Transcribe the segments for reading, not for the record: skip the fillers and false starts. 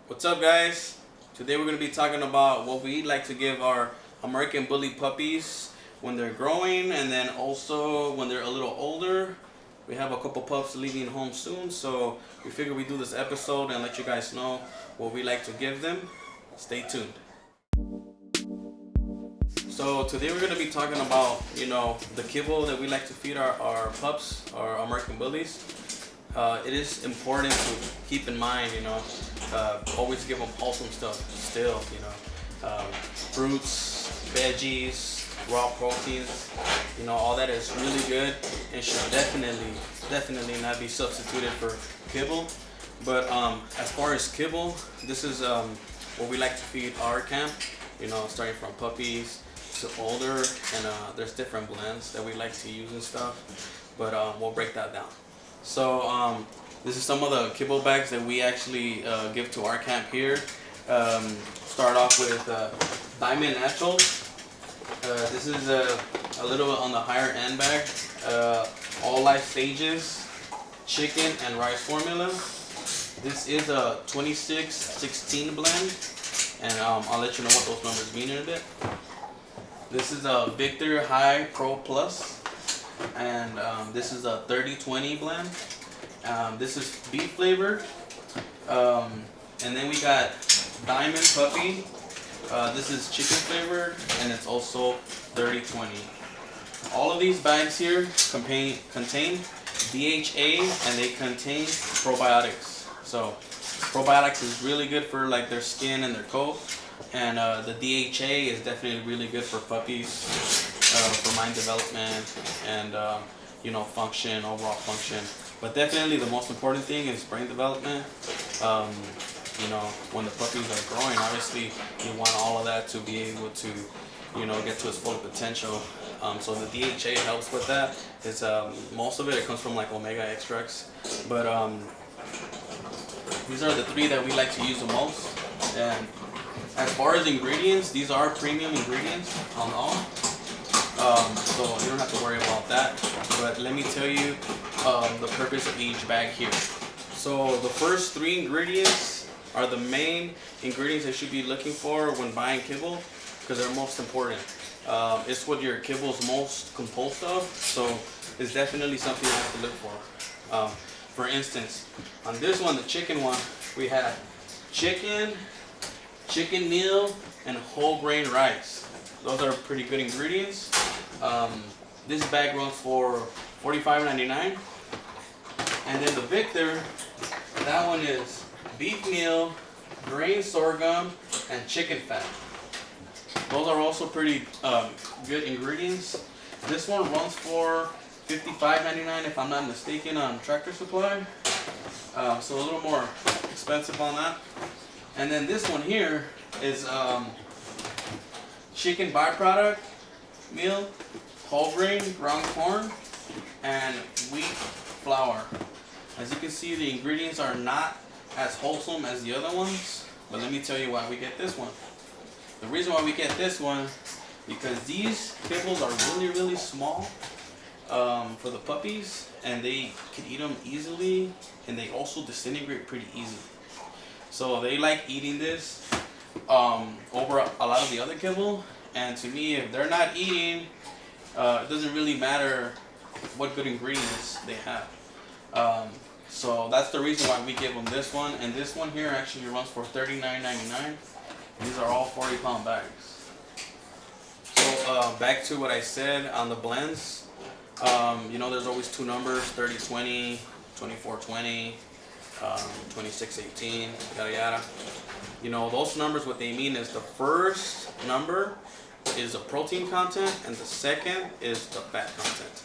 What's up, guys? Today we're going to be talking about what we like to give our American Bully puppies when they're growing, and then also when they're a little older. We have a couple pups leaving home soon, so we figured we'd do this episode and let you guys know what we like to give them. Stay tuned. So today we're going to be talking about, the kibble that we like to feed our pups, our American Bullies. It is important to keep in mind, always give them wholesome stuff still, fruits, veggies, raw proteins, all that is really good and should definitely not be substituted for kibble. But as far as kibble, this is what we like to feed our camp, starting from puppies to older, and there's different blends that we like to use and stuff, but we'll break that down. So this is some of the kibble bags that we actually give to our camp here. Start off with Diamond Naturals. This is a little bit on the higher end bag. All life stages, chicken and rice formula. This is a 26-16 blend, and I'll let you know what those numbers mean in a bit. This is a Victor High Pro Plus. And this is a 30-20 blend. This is beef flavored. And then we got Diamond Puppy. This is chicken flavored, and it's also 30-20. All of these bags here contain DHA, and they contain probiotics. So probiotics is really good for like their skin and their coat, and the DHA is definitely really good for puppies. For mind development and function, overall function. But definitely the most important thing is brain development. When the puppies are growing, obviously you want all of that to be able to get to its full potential. So the DHA helps with that. It's most of it comes from like omega extracts, but these are the three that we like to use the most. And as far as ingredients, these are premium ingredients on all. So you don't have to worry about that, but let me tell you the purpose of each bag here. So the first three ingredients are the main ingredients that you should be looking for when buying kibble, because they're most important. It's what your kibble is most composed of, so it's definitely something you have to look for. For instance, on this one, the chicken one, we have chicken meal, and whole grain rice. Those are pretty good ingredients. This bag runs for $45.99. And then the Victor, that one is beef meal, grain sorghum, and chicken fat. Those are also pretty good ingredients. This one runs for $55.99 if I'm not mistaken on Tractor Supply. So a little more expensive on that. And then this one here is chicken byproduct meal, whole grain ground corn, and wheat flour. As you can see, the ingredients are not as wholesome as the other ones, but let me tell you why we get this one. The reason why we get this one, because these kibbles are really small for the puppies, and they can eat them easily, and they also disintegrate pretty easily. So they like eating this over a lot of the other kibble. And to me, if they're not eating, it doesn't really matter what good ingredients they have. So that's the reason why we give them this one. And this one here actually runs for $39.99. These are all 40-pound bags. So back to what I said on the blends. There's always two numbers: 30-20, 24-20, 26-18, yada yada. Those numbers, what they mean is the first number is the protein content, and the second is the fat content.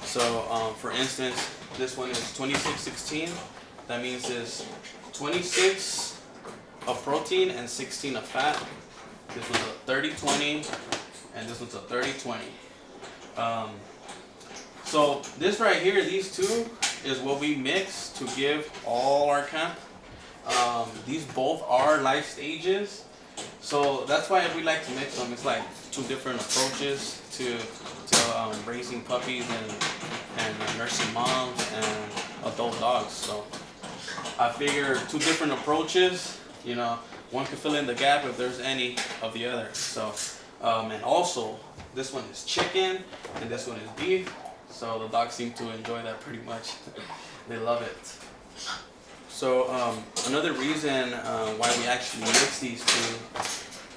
So for instance, this one is 26-16. That means it's 26 of protein and 16 of fat. This one's a 30-20, and this one's a 30-20. So this right here, these two, is what we mix to give all our camp. These both are life stages, so that's why we like to mix them. It's like two different approaches to raising puppies and nursing moms and adult dogs. So I figure two different approaches You know, one can fill in the gap if there's any of the other. So, and also this one is chicken and this one is beef. So the dogs seem to enjoy that pretty much. They love it. So another reason why we actually mix these two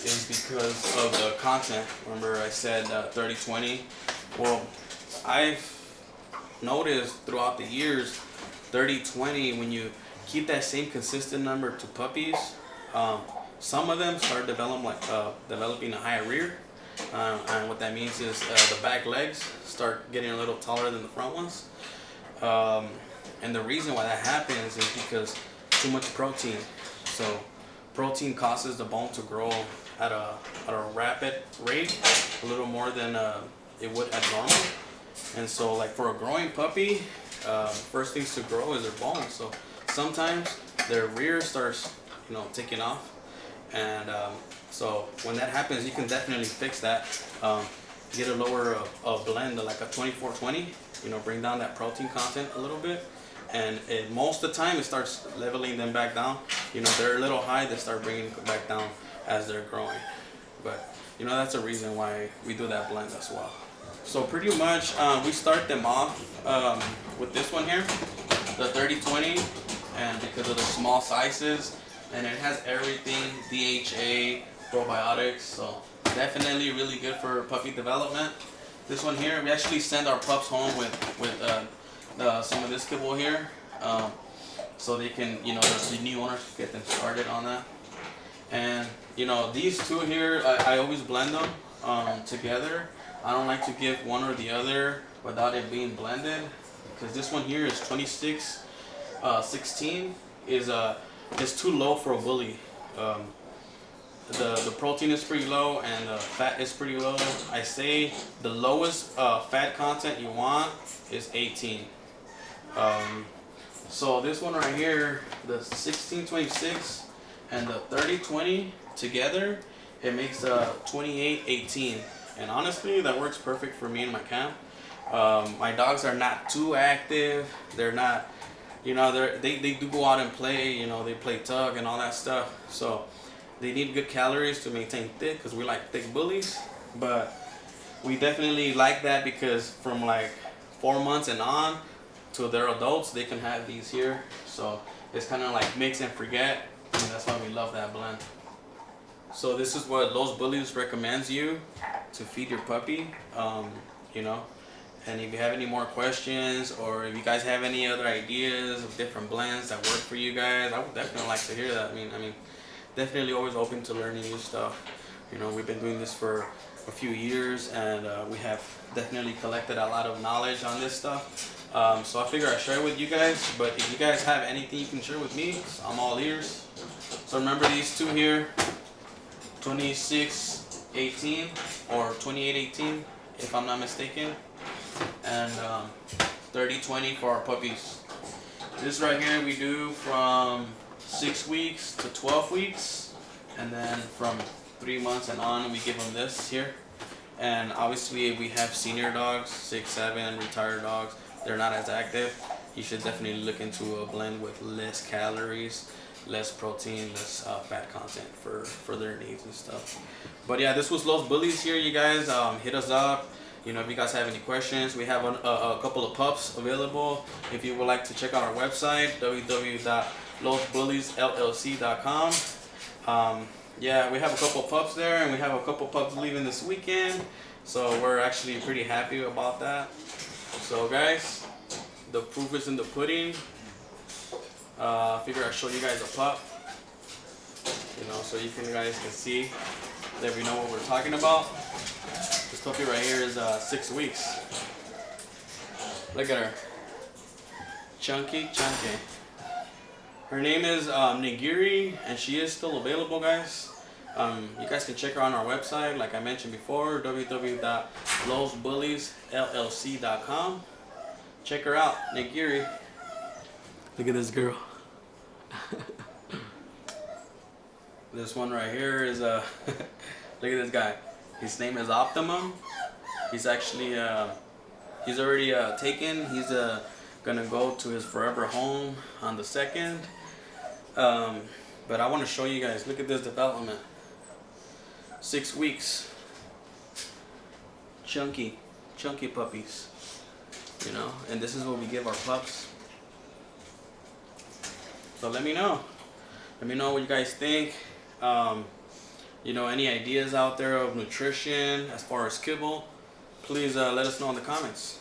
is because of the content. Remember I said 30-20? Well, I've noticed throughout the years 30-20, when you keep that same consistent number to puppies, some of them start developing a higher rear. And what that means is the back legs start getting a little taller than the front ones. And the reason why that happens is because too much protein. So protein causes the bone to grow at a rapid rate, a little more than it would at normal. And so like for a growing puppy, first things to grow is their bones. So sometimes their rear starts, taking off. And so when that happens, you can definitely fix that. Get a lower blend, like a 24-20, bring down that protein content a little bit. And most of the time it starts leveling them back down. They're a little high, they start bringing it back down as they're growing. But that's a reason why we do that blend as well. So pretty much we start them off with this one here, the 30-20, and because of the small sizes, and it has everything, DHA, probiotics, so definitely really good for puppy development. This one here, we actually send our pups home with some of this kibble here, so they can, the new owners get them started on that. And these two here, I always blend them together. I don't like to give one or the other without it being blended, because this one here is 26-16 is too low for a bully. The protein is pretty low and the fat is pretty low. I say the lowest fat content you want is 18. So this one right here, the 16-26 and the 30-20 together, it makes 28-18. And honestly, that works perfect for me in my camp. My dogs are not too active. They're not, they do go out and play. They play tug and all that stuff. So they need good calories to maintain thick, because we like thick bullies. But we definitely like that because from like 4 months and on to their adults, they can have these here. So it's kind of like mix and forget, and that's why we love that blend. So this is what Loz Bullies recommends you to feed your puppy, and if you have any more questions, or if you guys have any other ideas of different blends that work for you guys, I would definitely like to hear that. I mean, definitely always open to learning new stuff. We've been doing this for a few years, and we have definitely collected a lot of knowledge on this stuff. So I figure I'd share it with you guys, but if you guys have anything you can share with me, I'm all ears. So remember these two here, 26-18 or 28-18 if I'm not mistaken, and 30-20 for our puppies. This right here we do from 6 weeks to 12 weeks, and then from 3 months and on we give them this here. And obviously we have senior dogs, 6-7, retired dogs, they're not as active. You should definitely look into a blend with less calories, less protein, less fat content for their needs and stuff. But yeah, this was Loz Bullies here, you guys. Hit us up. If you guys have any questions, we have a couple of pups available. If you would like to check out our website, www.lozbulliesllc.com. Yeah, we have a couple pups there, and we have a couple pups leaving this weekend, so we're actually pretty happy about that. So guys, the proof is in the pudding. Figure I'll show you guys a pup, so you guys can see that we know what we're talking about. This puppy right here is 6 weeks. Look at her, chunky. Her name is Nigiri, and she is still available, guys. You guys can check her on our website, like I mentioned before, www.lozbulliesllc.com. Check her out, Nigiri. Look at this girl. This one right here is look at this guy. His name is Optimum. He's actually he's already taken. He's gonna go to his forever home on the 2nd. But I want to show you guys. Look at this development. 6 weeks. Chunky puppies. You know, and this is what we give our pups. So let me know. Let me know what you guys think. You know, any ideas out there of nutrition as far as kibble, please let us know in the comments.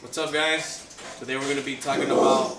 What's up, guys? Today we're going to be talking about